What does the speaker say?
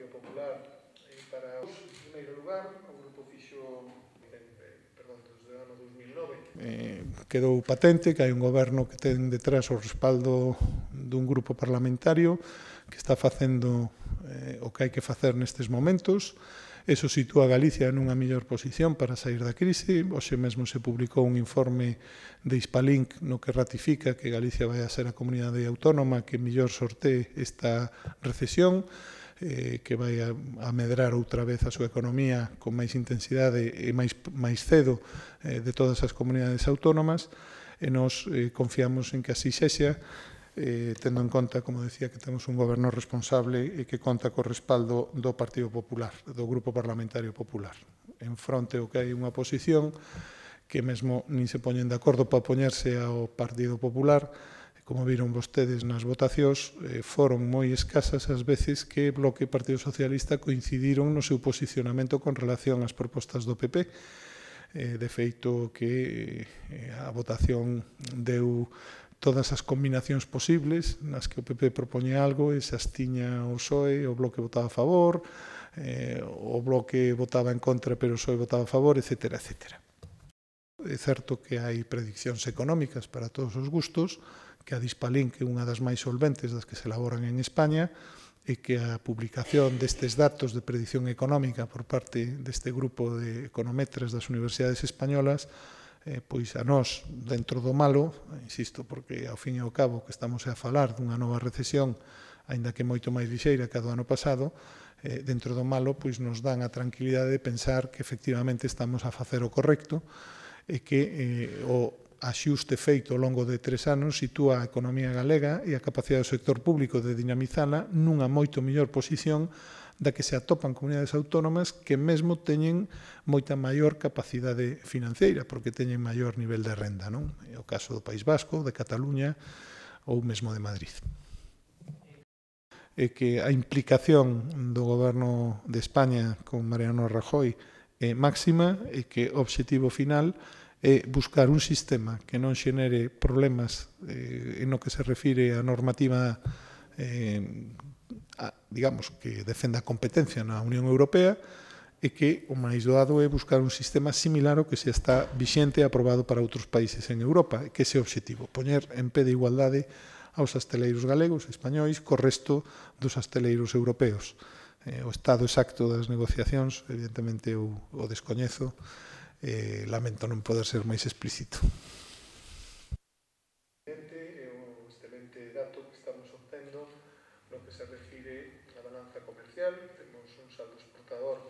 Partido Popular para os, en primeiro lugar, o grupo fixo desde o ano 2009. Quedou patente que hai un goberno que ten detrás o respaldo dun grupo parlamentario que está facendo o que hai que facer nestes momentos. Eso sitúa a Galicia nunha mellor posición para sair da crise. Hoxe mesmo se publicou un informe de Hispalink no que ratifica que Galicia vai a ser a comunidade autónoma que mellor sortee esta recesión, que vai a medrar outra vez a súa economía con máis intensidade e máis cedo de todas as comunidades autónomas, e nos confiamos en que así sexa, tendo en conta, como decía, que temos un goberno responsable e que conta co respaldo do Partido Popular, do Grupo Parlamentario Popular. En fronte ao que hai unha oposición que mesmo nin se poñen de acordo para opoñerse ao Partido Popular. Como viron vostedes nas votacións, foron moi escasas as veces que Bloque e Partido Socialista coincidiron no seu posicionamento con relación ás propostas do PP. De feito que a votación deu todas as combinacións posibles nas que o PP propoñe algo e se abstiña o PSOE, o Bloque votaba a favor, o Bloque votaba en contra pero o PSOE votaba a favor, etc. etc. É certo que hai prediccións económicas para todos os gustos, que a Hispalink é unha das máis solventes das que se elaboran en España e que a publicación destes datos de predicción económica por parte deste grupo de econometras das universidades españolas, pois a nós, dentro do malo, insisto, porque ao fin e ao cabo que estamos a falar dunha nova recesión, aínda que moito máis lixeira que a do ano pasado, dentro do malo, pois nos dan a tranquilidade de pensar que efectivamente estamos a facer o correcto e que o axuste feito ao longo de 3 anos sitúa a economía galega e a capacidade do sector público de dinamizala nunha moito mellor posición da que se atopan comunidades autónomas que mesmo teñen moita maior capacidade financeira, porque teñen maior nivel de renda, non? É o caso do País Vasco, de Cataluña ou mesmo de Madrid. E que a implicación do goberno de España con Mariano Rajoy é máxima e que o obxectivo final é buscar un sistema que non xenere problemas en o que se refire á normativa digamos, que defenda a competencia na Unión Europea e que o máis doado é buscar un sistema similar ao que se está vixente e aprobado para outros países en Europa, que ese é o objetivo, poñer en pé de igualdade aos hostaleiros galegos e españois co resto dos hostaleiros europeos. O estado exacto das negociacións, evidentemente, o descoñezo, lamento non poder ser máis explícito. É un excelente dato que estamos obtendo no que se refire á balanza comercial. Temos un saldo exportador